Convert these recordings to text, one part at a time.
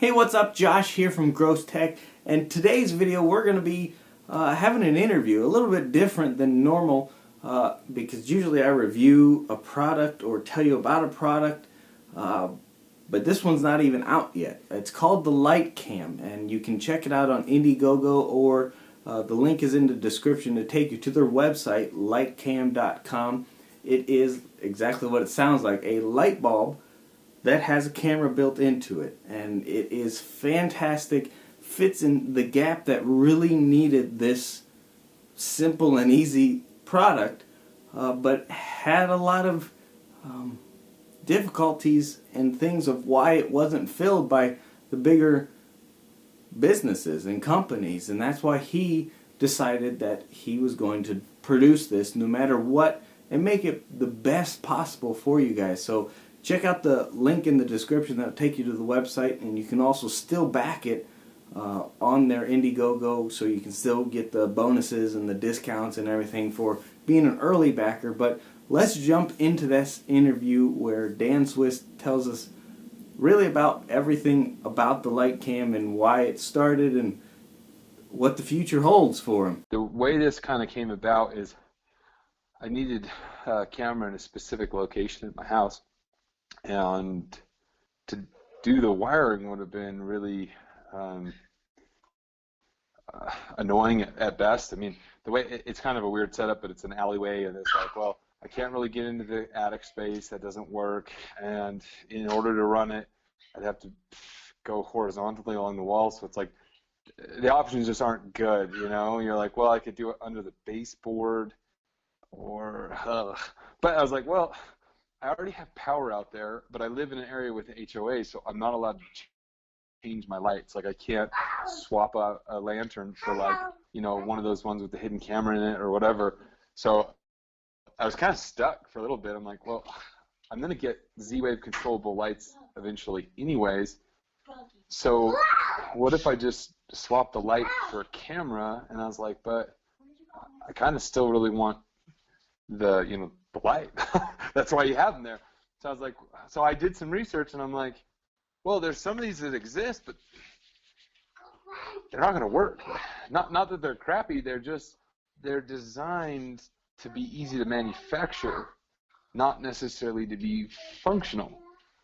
Hey, what's up? Josh here from Gross Tech, and today's video we're going to be having an interview, a little bit different than normal because usually I review a product or tell you about a product, but this one's not even out yet. It's called the LightCam, and you can check it out on Indiegogo, or the link is in the description to take you to their website, lightcam.com. It is exactly what it sounds like, a light bulb that has a camera built into it, and it is fantastic. Fits in the gap that really needed this simple and easy product, but had a lot of difficulties and things of why it wasn't filled by the bigger businesses and companies, and that's why he decided that he was going to produce this no matter what and make it the best possible for you guys. So check out the link in the description that will take you to the website, and you can also still back it on their Indiegogo, so you can still get the bonuses and the discounts and everything for being an early backer. But let's jump into this interview where Dan Swiss tells us really about everything about the LightCam and why it started and what the future holds for him. The way this kind of came about is I needed a camera in a specific location at my house, and to do the wiring would have been really annoying at best. I mean, the way it's kind of a weird setup, but it's an alleyway, and it's like, well, I can't really get into the attic space. That doesn't work. And in order to run it, I'd have to go horizontally along the wall. So it's like the options just aren't good, you know? You're like, well, I could do it under the baseboard, or but I was like, well, I already have power out there, but I live in an area with an HOA, so I'm not allowed to change my lights. Like, I can't swap a lantern for, like, you know, one of those ones with the hidden camera in it or whatever. So I was kind of stuck for a little bit. I'm like, well, I'm going to get Z-Wave controllable lights eventually anyways. So what if I just swap the light for a camera? And I was like, but I kind of still really want the, you know, the light. That's why you have them there. So I was like, so I did some research, and I'm like, well, there's some of these that exist, but they're not going to work. Not that they're crappy, they're designed to be easy to manufacture, not necessarily to be functional.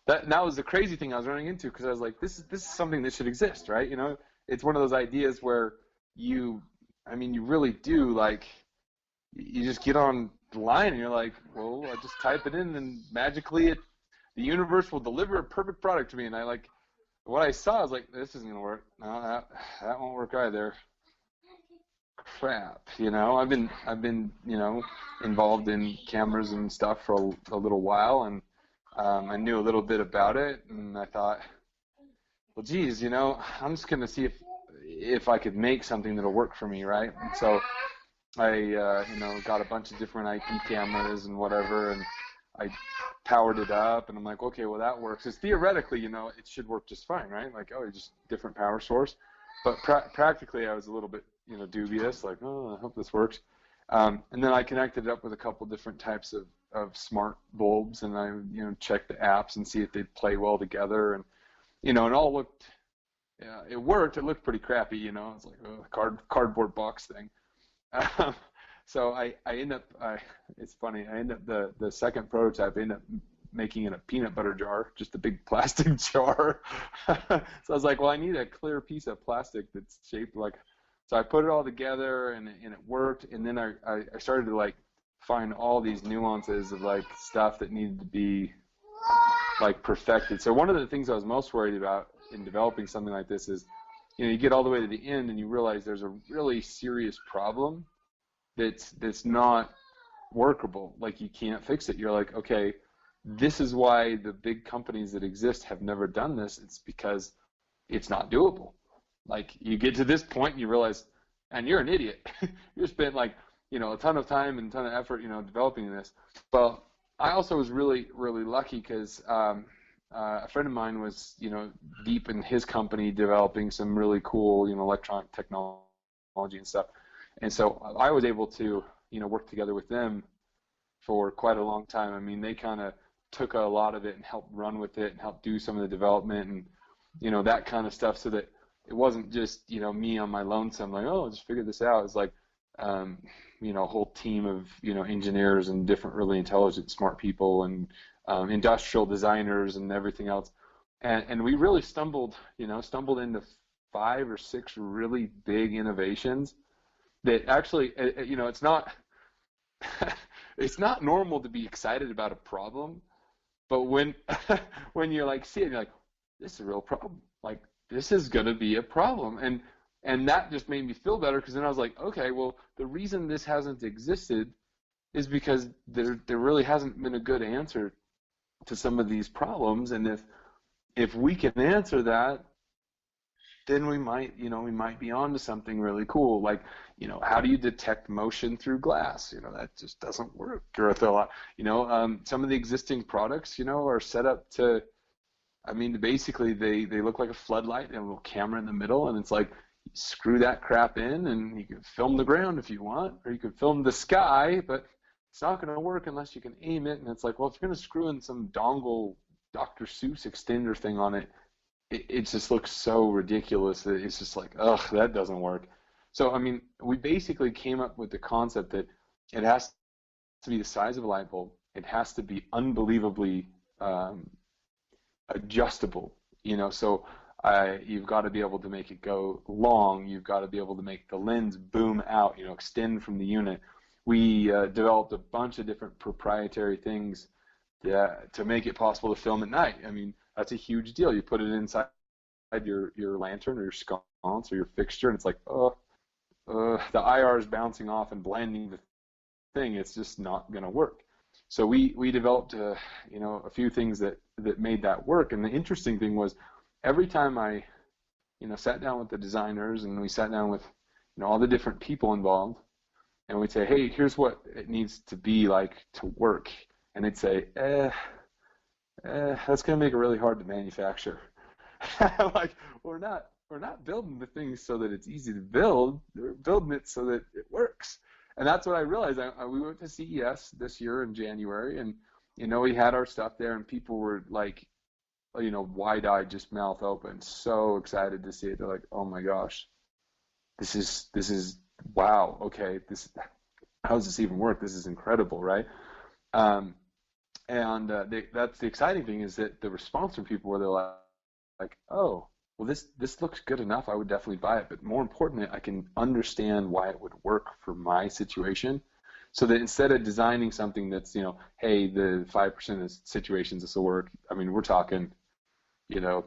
That was the crazy thing I was running into, because I was like, this is something that should exist, right? You know, it's one of those ideas where you really do, like, you just get on the line and you're like, well, I just type it in and magically the universe will deliver a perfect product to me. And what I saw, I was like, this isn't gonna work. No, that won't work either. Crap, you know. I've been you know, involved in cameras and stuff for a little while, and I knew a little bit about it, and I thought, well, geez, you know, I'm just gonna see if I could make something that'll work for me, right? And so I you know, got a bunch of different IP cameras and whatever, and I powered it up, and I'm like, okay, well, that works. It's theoretically, you know, it should work just fine, right? Like, oh, just different power source. But practically, I was a little bit, you know, dubious, like, oh, I hope this works. And then I connected it up with a couple different types of smart bulbs, and I, you know, checked the apps and see if they'd play well together, and, you know, it all looked, yeah, it worked. It looked pretty crappy, you know. It's like a cardboard box thing. So I end up, it's funny, I end up, the second prototype, I end up making in a peanut butter jar, just a big plastic jar. So I was like, well, I need a clear piece of plastic that's shaped like, so I put it all together, and it worked. And then I started to, like, find all these nuances of, like, stuff that needed to be, like, perfected. So one of the things I was most worried about in developing something like this is, you know, you get all the way to the end and you realize there's a really serious problem that's not workable. Like, you can't fix it. You're like, okay, this is why the big companies that exist have never done this. It's because it's not doable. Like, you get to this point and you realize, and you're an idiot. You spent, like, you know, a ton of time and a ton of effort, you know, developing this. Well, I also was really, really lucky, because a friend of mine was, you know, deep in his company developing some really cool, you know, electronic technology and stuff. And so I was able to, you know, work together with them for quite a long time. I mean, they kind of took a lot of it and helped run with it and helped do some of the development. And that kind of stuff, so that it wasn't just, me on my lonesome, like, oh, just figure this out. It's like, um, a whole team of, engineers and different really intelligent, smart people, and industrial designers and everything else. And we really stumbled into 5 or 6 really big innovations that actually, it's not, it's not normal to be excited about a problem, but when when you're like, see it, you're like, this is a real problem. Like, this is gonna be a problem, and that just made me feel better, because then I was like, okay, well, the reason this hasn't existed is because there really hasn't been a good answer to some of these problems, and if we can answer that, then we might be on to something really cool. Like, how do you detect motion through glass? That just doesn't work. Or if a lot, some of the existing products, are set up to, I mean, basically they look like a floodlight and a little camera in the middle, and it's like, you screw that crap in and you can film the ground if you want, or you can film the sky, but it's not going to work unless you can aim it. And it's like, well, if you're going to screw in some dongle Dr. Seuss extender thing on it, it just looks so ridiculous that it's just like, ugh, that doesn't work. So, I mean, we basically came up with the concept that it has to be the size of a light bulb. It has to be unbelievably adjustable, so you've got to be able to make it go long. You've got to be able to make the lens boom out, extend from the unit. We developed a bunch of different proprietary things to make it possible to film at night. I mean, that's a huge deal. You put it inside your lantern or your sconce or your fixture, and it's like, the IR is bouncing off and blinding the thing. It's just not going to work. So we developed a few things that made that work. And the interesting thing was, every time I sat down with the designers, and we sat down with all the different people involved, and we'd say, hey, here's what it needs to be like to work, and they'd say, that's going to make it really hard to manufacture. Like, we're not building the things so that it's easy to build. We're building it so that it works. And that's what I realized. We went to CES this year in January, and we had our stuff there, and people were like, wide-eyed, just mouth open, so excited to see it. They're like, oh my gosh, this is wow. Okay, how does this even work? This is incredible, right? That's the exciting thing, is that the response from people where they're like, oh, well, this looks good enough. I would definitely buy it. But more importantly, I can understand why it would work for my situation. So that instead of designing something that's, hey, the 5% of situations this will work. I mean, we're talking,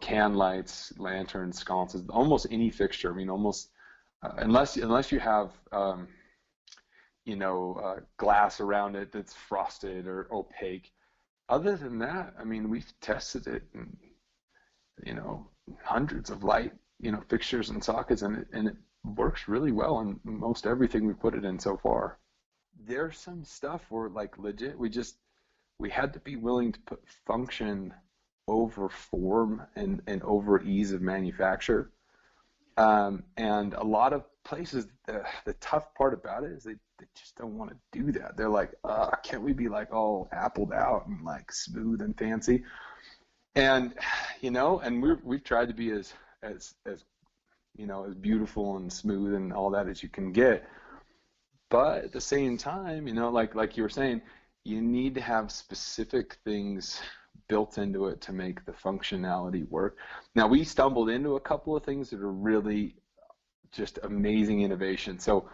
can lights, lanterns, sconces, almost any fixture. I mean, almost unless you have glass around it that's frosted or opaque. Other than that, I mean, we've tested it in, hundreds of light, fixtures and sockets, and it works really well in most everything we put it in so far. There's some stuff where, like, legit, we had to be willing to put function over form and over ease of manufacture. And a lot of places, the tough part about it is they just don't want to do that. They're like, can't we be like all appled out and like smooth and fancy? And and we've tried to be as as beautiful and smooth and all that as you can get. But at the same time, like you were saying, you need to have specific things built into it to make the functionality work. Now, we stumbled into a couple of things that are really just amazing innovation. So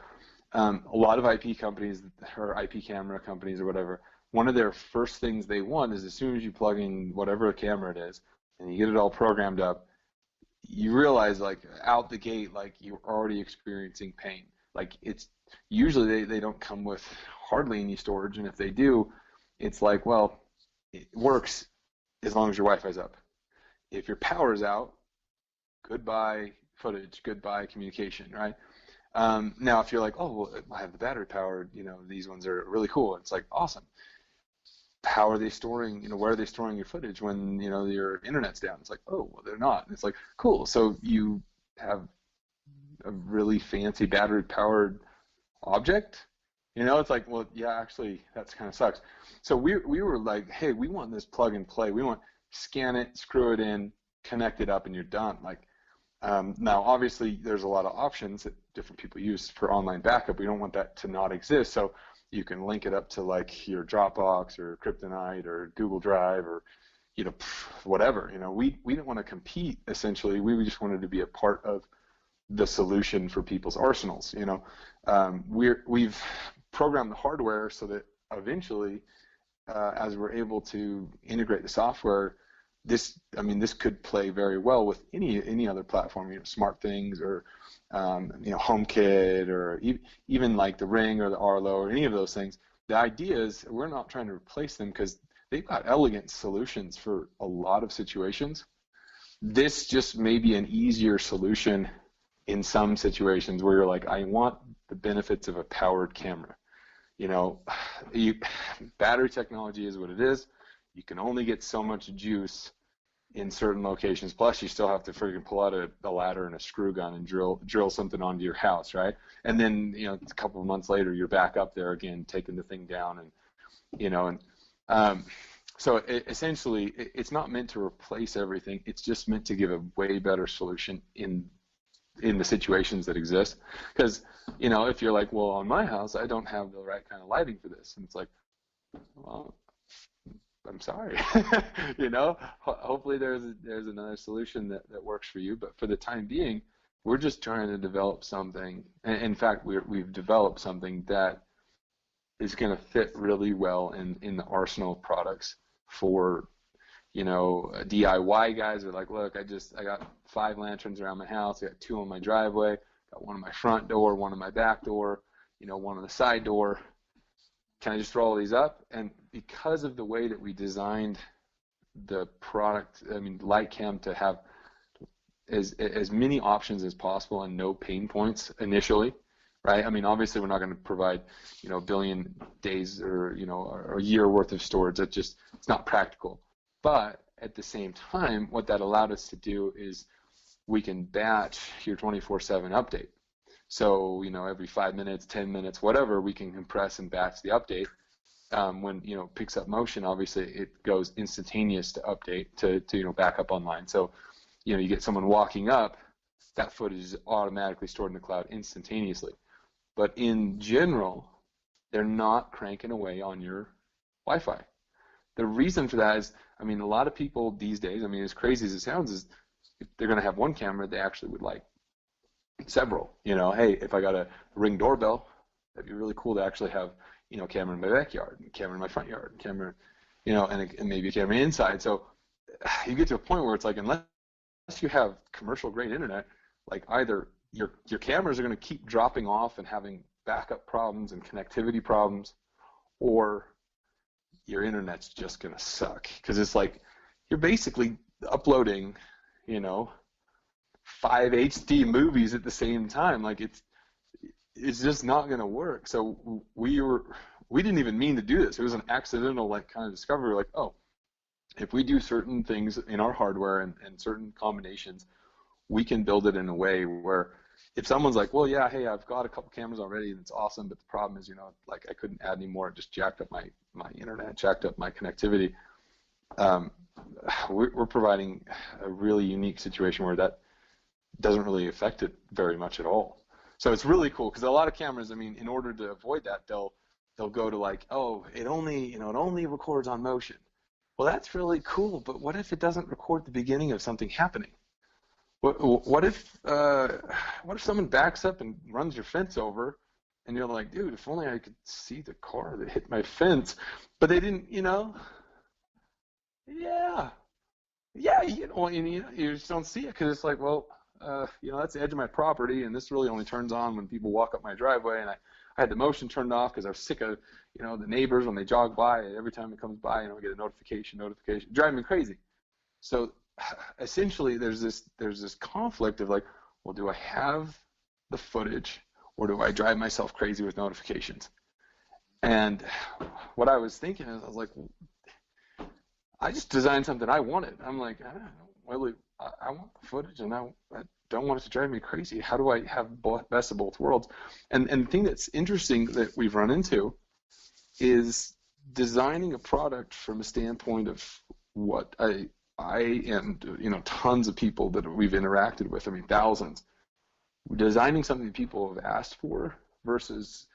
a lot of IP companies, or IP camera companies or whatever, one of their first things they want is, as soon as you plug in whatever camera it is and you get it all programmed up, you realize, like, out the gate, like, you're already experiencing pain. Like, it's usually they don't come with hardly any storage, and if they do, it's like, well, it works as long as your Wi-Fi's up. If your power's out, goodbye footage, goodbye communication, right? Now, if you're like, oh, well, I have the battery powered, these ones are really cool. It's like, awesome. How are they storing, where are they storing your footage when, your internet's down? It's like, oh, well, they're not. And it's like, cool. So you have a really fancy battery powered object? It's like, well, yeah, actually, that kind of sucks. So we were like, hey, we want this plug and play. We want scan it, screw it in, connect it up and you're done. Like, now, obviously, there's a lot of options that different people use for online backup. We don't want that to not exist. So you can link it up to like your Dropbox or Kryptonite or Google Drive or, whatever. We didn't want to compete, essentially. We just wanted to be a part of the solution for people's arsenals. We've programmed the hardware so that eventually, as we're able to integrate the software, this could play very well with any other platform, SmartThings or HomeKit or even like the Ring or the Arlo or any of those things. The idea is we're not trying to replace them because they've got elegant solutions for a lot of situations. This just may be an easier solution in some situations where you're like, I want the benefits of a powered camera. Battery technology is what it is. You can only get so much juice in certain locations. Plus, you still have to freaking pull out a ladder and a screw gun and drill something onto your house, right? And then, a couple of months later, you're back up there again, taking the thing down, so essentially, it's not meant to replace everything. It's just meant to give a way better solution in the situations that exist. Because, if you're like, well, on my house, I don't have the right kind of lighting for this, and it's like, well, I'm sorry. Hopefully there's another solution that works for you. But for the time being, we're just trying to develop something. And in fact, we've developed something that is going to fit really well in the arsenal of products for, DIY guys are like, look, I got 5 lanterns around my house. I got 2 on my driveway. Got 1 on my front door, 1 on my back door, 1 on the side door. Can I just throw all these up? And because of the way that we designed the product, LightCam, to have as many options as possible and no pain points initially, right? Obviously we're not going to provide, a billion days or, or a year worth of storage. It's not practical. But at the same time, what that allowed us to do is we can batch your 24/7 update. So, every 5 minutes, 10 minutes, whatever, we can compress and batch the update. When, it picks up motion, obviously it goes instantaneous to update to back up online. So, you get someone walking up, that footage is automatically stored in the cloud instantaneously. But in general, they're not cranking away on your Wi-Fi. The reason for that is, a lot of people these days, as crazy as it sounds, is if they're going to have one camera, they actually would like several. Hey, if I got a Ring doorbell, that'd be really cool to actually have, a camera in my backyard, a camera in my front yard, a camera, and maybe a camera inside. So you get to a point where it's like, unless you have commercial grade internet, like either your cameras are going to keep dropping off and having backup problems and connectivity problems, or your internet's just going to suck. Because it's like you're basically uploading, 5 HD movies at the same time. Like it's just not going to work. So we didn't even mean to do this. It was an accidental kind of discovery. Like, oh, if we do certain things in our hardware and certain combinations, we can build it in a way where if someone's like, well, yeah, hey, I've got a couple cameras already and it's awesome, but the problem is, I couldn't add any more. It just jacked up my internet, jacked up my connectivity. We're providing a really unique situation where that doesn't really affect it very much at all. So it's really cool because a lot of cameras, in order to avoid that, they'll go to like, oh, it only records on motion. Well, that's really cool, but what if it doesn't record the beginning of something happening? What if someone backs up and runs your fence over, and you're like, dude, if only I could see the car that hit my fence, but they didn't, yeah, you just don't see it because it's like, well, that's the edge of my property, and this really only turns on when people walk up my driveway, and I had the motion turned off because I was sick of, the neighbors when they jog by, and every time it comes by, I get a notification, driving me crazy. So essentially, there's this conflict of like, well, do I have the footage, or do I drive myself crazy with notifications? And what I was thinking is, I was like, I just designed something I wanted. I'm like, I want the footage, and I don't want it to drive me crazy. How do I have best of both worlds? And the thing that's interesting that we've run into is designing a product from a standpoint of what and tons of people that we've interacted with, I mean thousands, designing something people have asked for versus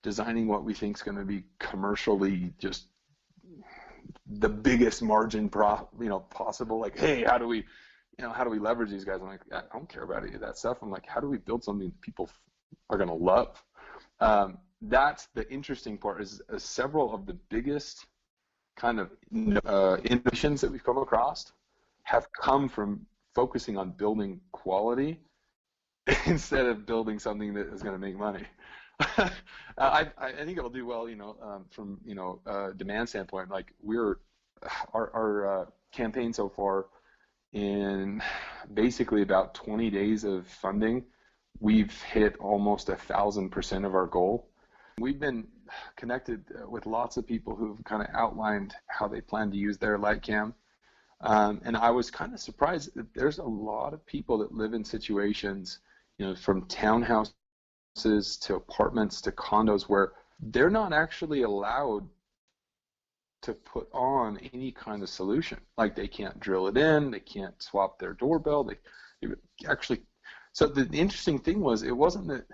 designing what we think is going to be commercially just the biggest margin possible. Like, hey, how do we leverage these guys? I'm like, I don't care about any of that stuff. I'm like, how do we build something that people are going to love? That's the interesting part. Is several of the biggest kind of innovations that we've come across have come from focusing on building quality instead of building something that is going to make money. I think it'll do well, from demand standpoint. Like our campaign so far, in basically about 20 days of funding, we've hit almost 1,000% of our goal. We've been connected with lots of people who've kind of outlined how they plan to use their LightCam. And I was kind of surprised that there's a lot of people that live in situations, from townhouses to apartments to condos, where they're not actually allowed to put on any kind of solution. Like, they can't drill it in, they can't swap their doorbell. They actually. So the interesting thing was, it wasn't that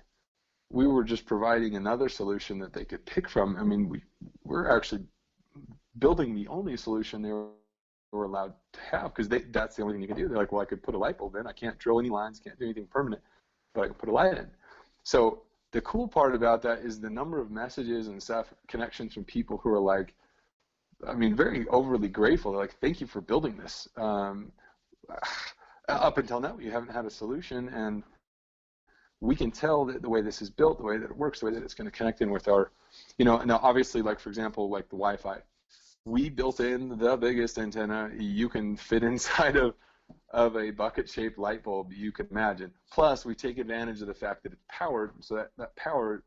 we were just providing another solution that they could pick from. I mean, we're actually building the only solution they were allowed to have, because that's the only thing you can do. They're like, well, I could put a light bulb in. I can't drill any lines, can't do anything permanent, but I can put a light in. So the cool part about that is the number of messages and stuff, connections from people who are like, I mean, very overly grateful. They're like, thank you for building this. Up until now, you haven't had a solution, and we can tell that the way this is built, the way that it works, the way that it's going to connect in with our, now obviously, like, for example, like the Wi-Fi, we built in the biggest antenna you can fit inside of a bucket-shaped light bulb you could imagine. Plus, we take advantage of the fact that it's powered, so that power,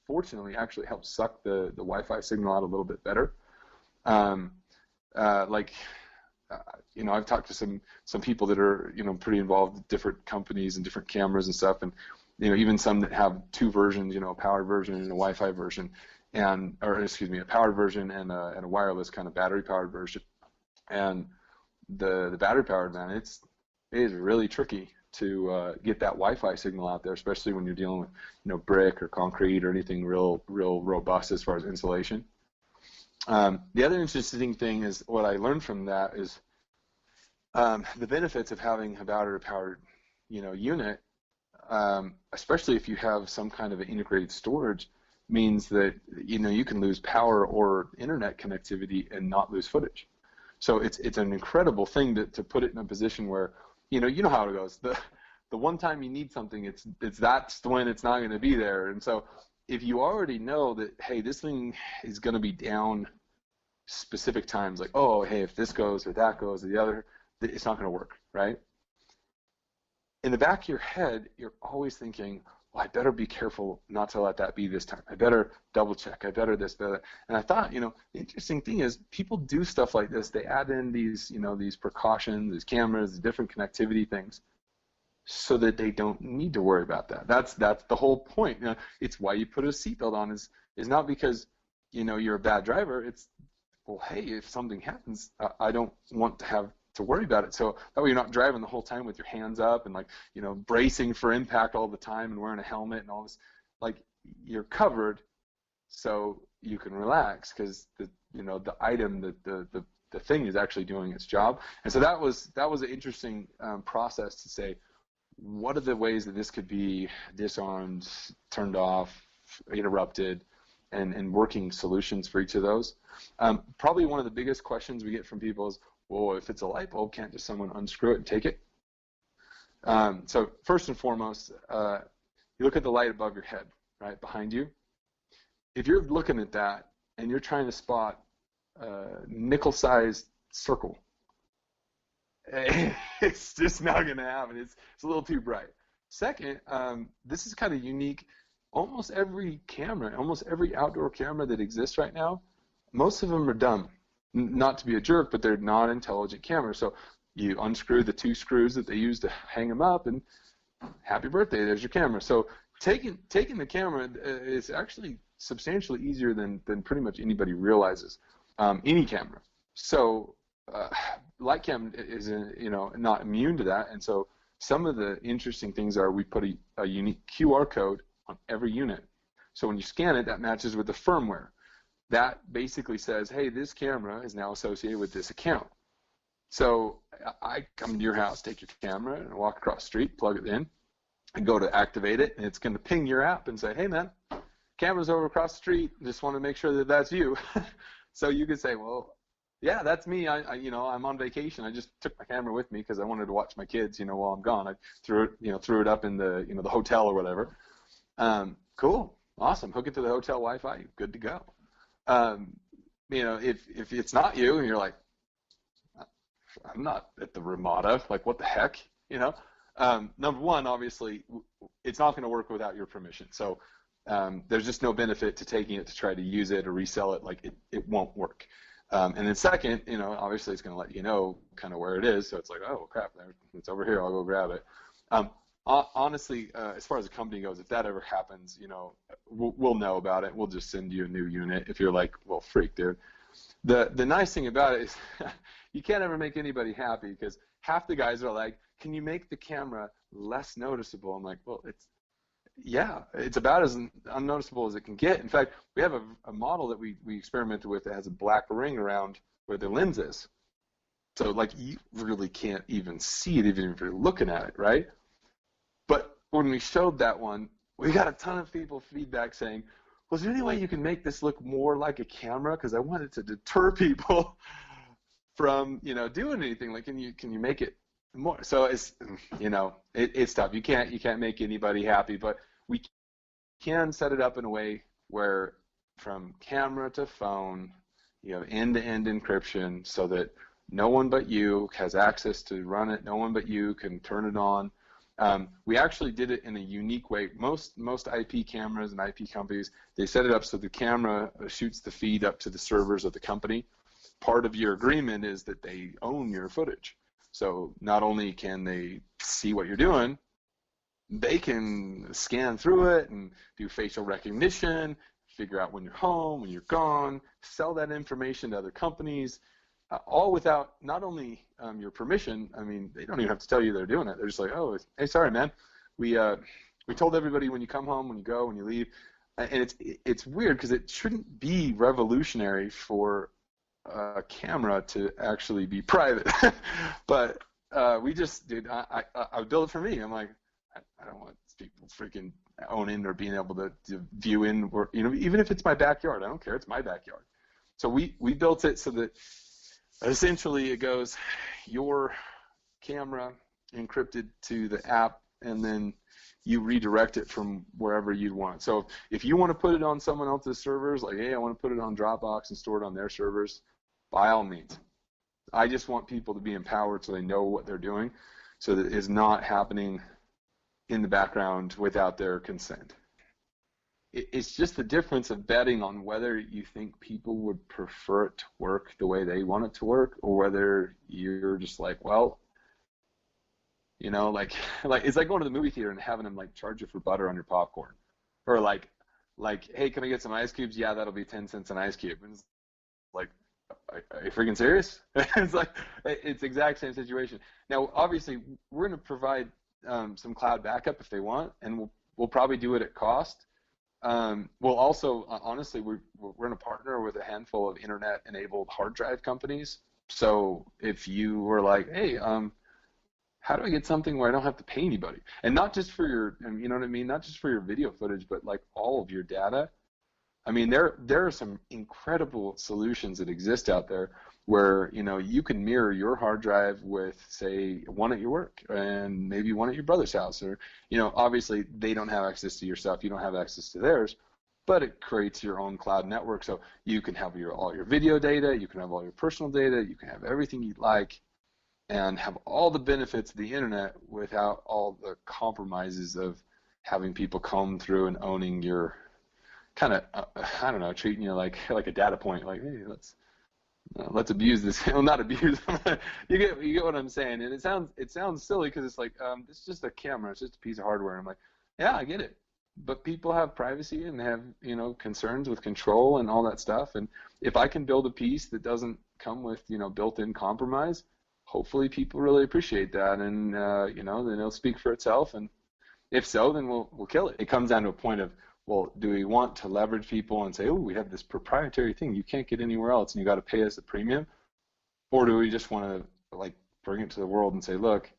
fortunately, actually helps suck the Wi-Fi signal out a little bit better. I've talked to some people that are, pretty involved with different companies and different cameras and stuff, and, even some that have two versions, a powered version and a Wi-Fi version, a powered version and a wireless kind of battery-powered version. And the battery-powered, man, it is really tricky to get that Wi-Fi signal out there, especially when you're dealing with, brick or concrete or anything real robust as far as insulation. The other interesting thing is, what I learned from that is the benefits of having a battery-powered, unit, especially if you have some kind of integrated storage, means that you can lose power or internet connectivity and not lose footage. So it's an incredible thing to put it in a position where you know how it goes. The one time you need something, that's when it's not going to be there. And so if you already know that, hey, this thing is going to be down specific times, like, oh, hey, if this goes or that goes or the other, it's not going to work, right? In the back of your head, you're always thinking, well, I better be careful not to let that be this time. I better double check. I better this, better that. And I thought, the interesting thing is, people do stuff like this. They add in these, these precautions, these cameras, the different connectivity things, so that they don't need to worry about that. That's the whole point. It's why you put a seatbelt on is not because, you're a bad driver. It's, well, hey, if something happens, I don't want to have to worry about it. So that way you're not driving the whole time with your hands up and, like, bracing for impact all the time and wearing a helmet and all this. Like, you're covered, so you can relax, because the item, the thing is actually doing its job. And so that was an interesting process to say, what are the ways that this could be disarmed, turned off, interrupted, and working solutions for each of those. Probably one of the biggest questions we get from people is, well, if it's a light bulb, can't just someone unscrew it and take it? So first and foremost, you look at the light above your head, right, behind you. If you're looking at that and you're trying to spot a nickel-sized circle, it's just not going to happen. It's a little too bright. Second, this is kind of unique. Almost every camera, almost every outdoor camera that exists right now, most of them are dumb. Not to be a jerk, but they're not intelligent cameras. So you unscrew the two screws that they use to hang them up, and happy birthday, there's your camera. So taking the camera is actually substantially easier than pretty much anybody realizes. Any camera. So LightCam is, not immune to that. And so some of the interesting things are we put a unique QR code on every unit. So when you scan it, that matches with the firmware. That basically says, hey, this camera is now associated with this account. So I come to your house, take your camera, and walk across the street, plug it in, and go to activate it, and it's going to ping your app and say, hey, man, camera's over across the street. Just want to make sure that that's you. So you could say, well, yeah, that's me. I'm on vacation. I just took my camera with me because I wanted to watch my kids, while I'm gone. I threw it up in the, the hotel or whatever. Cool, awesome. Hook it to the hotel Wi-Fi. Good to go. If it's not you and you're like, I'm not at the Ramada, like what the heck, number one, obviously, it's not going to work without your permission. So there's just no benefit to taking it to try to use it or resell it. Like it won't work. And then second, obviously it's going to let you know kind of where it is. So it's like, oh crap, it's over here. I'll go grab it. Honestly, as far as the company goes, if that ever happens, we'll know about it. We'll just send you a new unit if you're like, well, freak, dude. The nice thing about it is you can't ever make anybody happy because half the guys are like, can you make the camera less noticeable? I'm like, well, it's about as unnoticeable as it can get. In fact, we have a model that we experimented with that has a black ring around where the lens is. So like you really can't even see it even if you're looking at it, right? But when we showed that one, we got a ton of people feedback saying, well, is there any way you can make this look more like a camera? Because I wanted to deter people from, doing anything. Like, can you make it more? So it's, it's tough. You can't make anybody happy, but we can set it up in a way where from camera to phone, end-to-end encryption so that no one but you has access to run it. No one but you can turn it on. We actually did it in a unique way. Most IP cameras and IP companies, they set it up so the camera shoots the feed up to the servers of the company. Part of your agreement is that they own your footage. So not only can they see what you're doing, they can scan through it and do facial recognition, figure out when you're home, when you're gone, sell that information to other companies, all without not only your permission. I mean, they don't even have to tell you they're doing it. They're just like, oh, hey, sorry, man. We told everybody when you come home, when you go, when you leave. And it's weird because it shouldn't be revolutionary for a camera to actually be private. But we just, dude, I built it for me. I'm like, I don't want people freaking owning or being able to view in, or even if it's my backyard, I don't care. It's my backyard. So we built it so that essentially it goes your camera encrypted to the app, and then you redirect it from wherever you'd want. So if you want to put it on someone else's servers, like, hey, I want to put it on Dropbox and store it on their servers, by all means. I just want people to be empowered so they know what they're doing, so that it's not happening in the background without their consent. It's just the difference of betting on whether you think people would prefer it to work the way they want it to work, or whether you're just like, well, like it's like going to the movie theater and having them like charge you for butter on your popcorn, or like, hey, can I get some ice cubes? Yeah, that'll be 10 cents an ice cube. And it's like, are you freaking serious? It's like, it's the exact same situation. Now, obviously, we're going to provide some cloud backup if they want, and we'll probably do it at cost. We'll also, honestly, we're going to partner with a handful of internet-enabled hard drive companies. So if you were like, hey, how do I get something where I don't have to pay anybody? And not just for your, you know what I mean? Not just for your video footage, but like all of your data. I mean, there are some incredible solutions that exist out there where, you can mirror your hard drive with, say, one at your work and maybe one at your brother's house. Or, obviously they don't have access to your stuff. You don't have access to theirs, but it creates your own cloud network. So you can have all your video data, you can have all your personal data, you can have everything you'd like, and have all the benefits of the internet without all the compromises of having people comb through and owning your kind of, I don't know, treating you like a data point, like, hey, let's abuse this. Well, not abuse. You get what I'm saying. And it sounds silly because it's like, it's just a camera, it's just a piece of hardware. And I'm like, yeah, I get it. But people have privacy and have, concerns with control and all that stuff. And if I can build a piece that doesn't come with, built-in compromise, hopefully people really appreciate that, and you know, then it'll speak for itself. And if so, then we'll kill it. It comes down to a point of, well, do we want to leverage people and say, oh, we have this proprietary thing you can't get anywhere else, and you got to pay us a premium, or do we just want to like bring it to the world and say, look,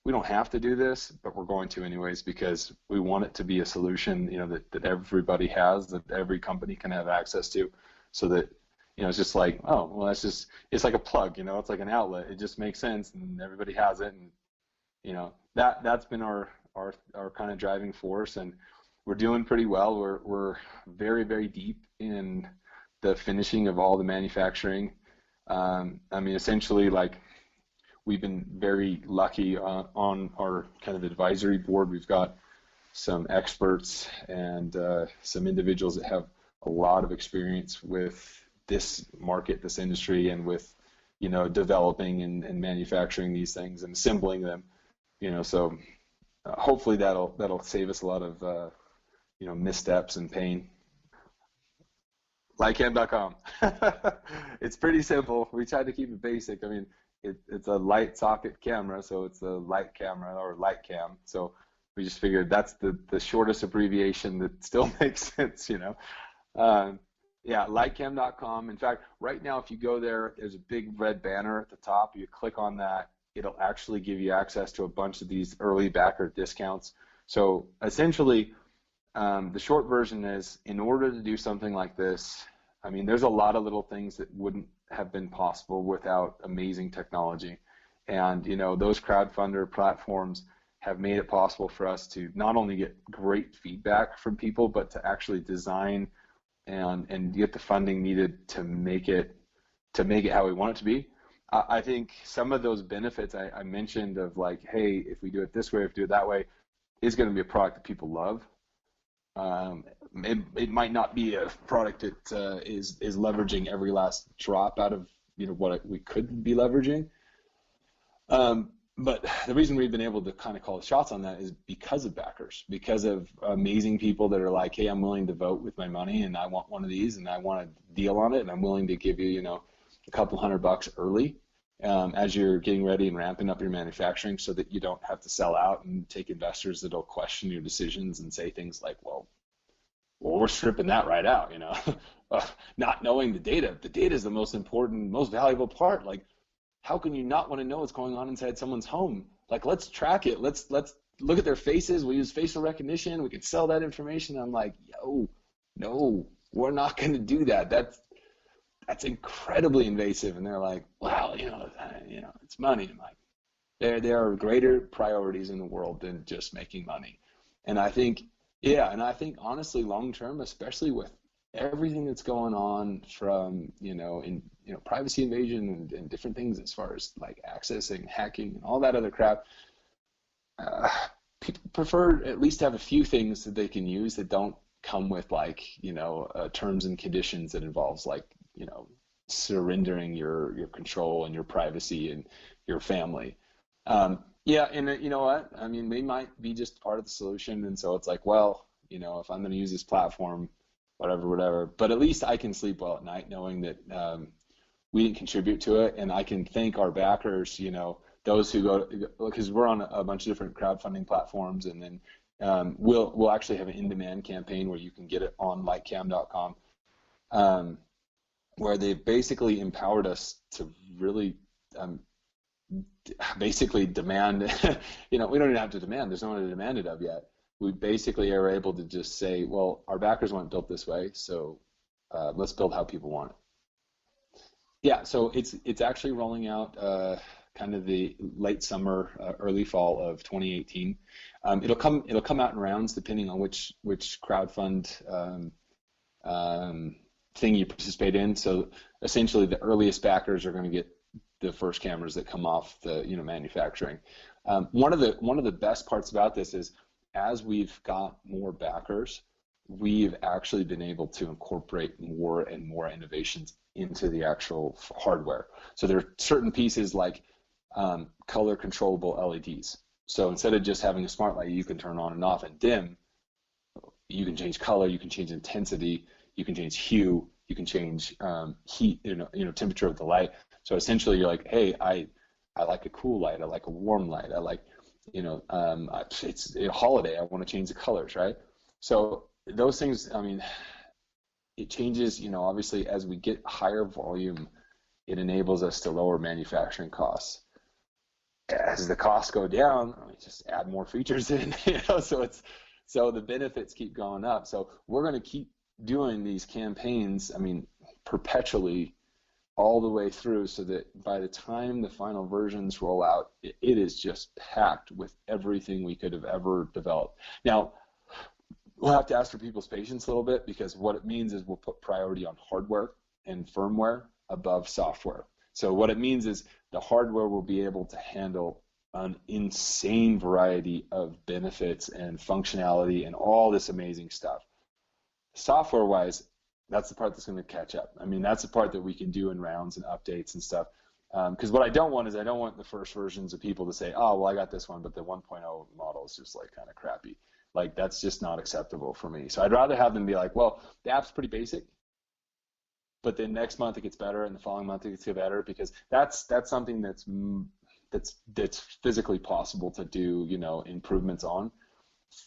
we don't have to do this, but we're going to anyways because we want it to be a solution, you know, that everybody has, that every company can have access to, so that, you know, it's just like, oh, well, that's just, it's like a plug, you know, it's like an outlet. It just makes sense, and everybody has it, and you know, that's been our kind of driving force, and we're doing pretty well. We're very, very deep in the finishing of all the manufacturing. I mean, essentially, like, we've been very lucky on our kind of advisory board. We've got some experts and some individuals that have a lot of experience with this market, this industry, and with, you know, developing and manufacturing these things and assembling them, you know, so hopefully that'll save us a lot of you know, missteps and pain. LightCam.com. It's pretty simple. We tried to keep it basic. I mean, it's a light socket camera, so it's a light camera, or LightCam. So we just figured that's the shortest abbreviation that still makes sense, you know. Yeah, LightCam.com. In fact, right now, if you go there, there's a big red banner at the top. You click on that, it'll actually give you access to a bunch of these early backer discounts. So essentially, the short version is, in order to do something like this, I mean, there's a lot of little things that wouldn't have been possible without amazing technology. And, you know, those crowdfunder platforms have made it possible for us to not only get great feedback from people, but to actually design and get the funding needed to make it how we want it to be. I think some of those benefits I mentioned of, like, hey, if we do it this way, if we do it that way, is going to be a product that people love. It might not be a product that is leveraging every last drop out of, you know, what we could be leveraging. But the reason we've been able to kind of call the shots on that is because of backers, because of amazing people that are like, hey, I'm willing to vote with my money, and I want one of these, and I want a deal on it, and I'm willing to give you, you know, a couple $100 early as you're getting ready and ramping up your manufacturing, so that you don't have to sell out and take investors that'll question your decisions and say things like, well, we're stripping that right out, you know, not knowing the data. The data is the most important, most valuable part. Like, how can you not want to know what's going on inside someone's home? Like, let's track it. Let's look at their faces. We use facial recognition. We can sell that information. I'm like, yo, no, we're not going to do that. That's incredibly invasive. And they're like, wow, you know, it's money. I'm like, there are greater priorities in the world than just making money. And I think, yeah, and I think honestly, long term, especially with everything that's going on from, you know, privacy invasion and different things as far as like accessing, hacking, and all that other crap, people prefer at least to have a few things that they can use that don't come with, like, you know, terms and conditions that involves, like, you know, surrendering your control and your privacy and your family. Yeah, and you know what? I mean, they might be just part of the solution, and so it's like, well, you know, if I'm going to use this platform, whatever. But at least I can sleep well at night knowing that we didn't contribute to it, and I can thank our backers, you know, those who go, because we're on a bunch of different crowdfunding platforms, and then we'll actually have an in-demand campaign where you can get it on LightCam.com, where they've basically empowered us to really basically demand, you know, we don't even have to demand, there's no one to demand it of yet. We basically are able to just say, well, our backers want it built this way, so let's build how people want it. Yeah, so it's actually rolling out kind of the late summer, early fall of 2018. It'll come out in rounds depending on which crowdfund thing you participate in. So essentially, the earliest backers are going to get the first cameras that come off the, you know, manufacturing. One of the best parts about this is, as we've got more backers, we've actually been able to incorporate more and more innovations into the actual hardware. So there are certain pieces like color controllable LEDs. So instead of just having a smart light you can turn on and off and dim, you can change color, you can change intensity, you can change hue, you can change heat, you know, temperature of the light. So essentially, you're like, hey, I like a cool light. I like a warm light. I like, it's a holiday. I want to change the colors, right? So those things, I mean, it changes, obviously as we get higher volume, it enables us to lower manufacturing costs. As the costs go down, we just add more features in, so the benefits keep going up. So we're going to keep doing these campaigns, I mean, perpetually all the way through, so that by the time the final versions roll out, it is just packed with everything we could have ever developed. Now, we'll have to ask for people's patience a little bit, because what it means is we'll put priority on hardware and firmware above software. So what it means is the hardware will be able to handle an insane variety of benefits and functionality and all this amazing stuff. Software-wise, that's the part that's going to catch up. I mean, that's the part that we can do in rounds and updates and stuff. Because what I don't want is, I don't want the first versions of people to say, oh, well, I got this one, but the 1.0 model is just like kind of crappy. Like, that's just not acceptable for me. So I'd rather have them be like, well, the app's pretty basic, but then next month it gets better, and the following month it gets better, because that's something that's physically possible to do, improvements on,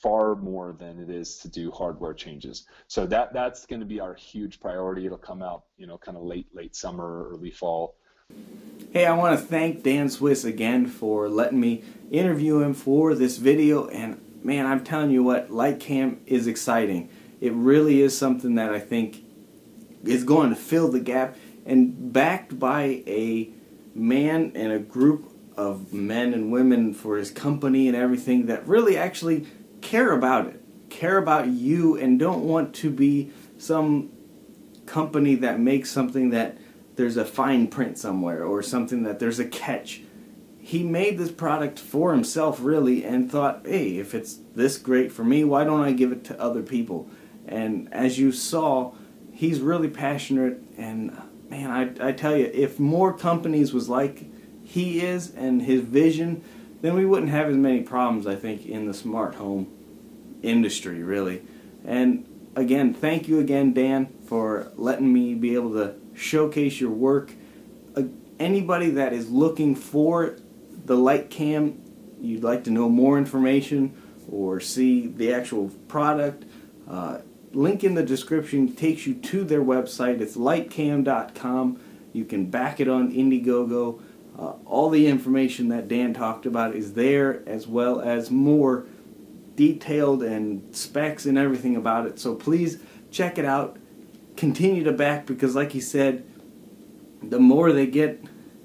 far more than it is to do hardware changes. So that's going to be our huge priority. It'll come out, kind of late summer, early fall. Hey, I want to thank Dan Swiss again for letting me interview him for this video. And man, I'm telling you what, LightCam is exciting. It really is something that I think is going to fill the gap, and backed by a man and a group of men and women for his company and everything that really actually care about it, care about you, and don't want to be some company that makes something that there's a fine print somewhere, or something that there's a catch. He made this product for himself, really, and thought, hey, if it's this great for me, why don't I give it to other people? And as you saw, he's really passionate, and man, I tell you, if more companies was like he is and his vision, then we wouldn't have as many problems, I think, in the smart home industry, really. And again, thank you again, Dan, for letting me be able to showcase your work. Anybody that is looking for the LightCam, you'd like to know more information or see the actual product, link in the description takes you to their website. It's lightcam.com. You can back it on Indiegogo. All the information that Dan talked about is there, as well as more detailed and specs and everything about it. So please check it out. Continue to back, because like he said, the more they get,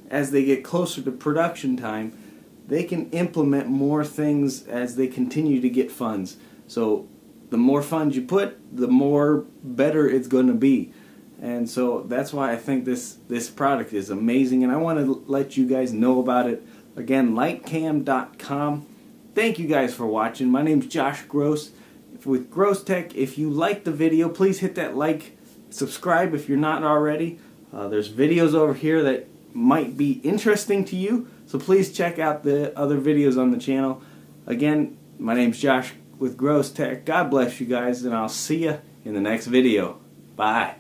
as they get closer to production time, they can implement more things as they continue to get funds. So the more funds you put, the more better it's going to be. And so that's why I think this product is amazing, and I want to let you guys know about it. Again, lightcam.com. Thank you guys for watching. My name's Josh Gross with Gross Tech. If you liked the video, please hit that like, subscribe if you're not already. There's videos over here that might be interesting to you, so please check out the other videos on the channel. Again, my name's Josh with Gross Tech. God bless you guys, and I'll see you in the next video. Bye.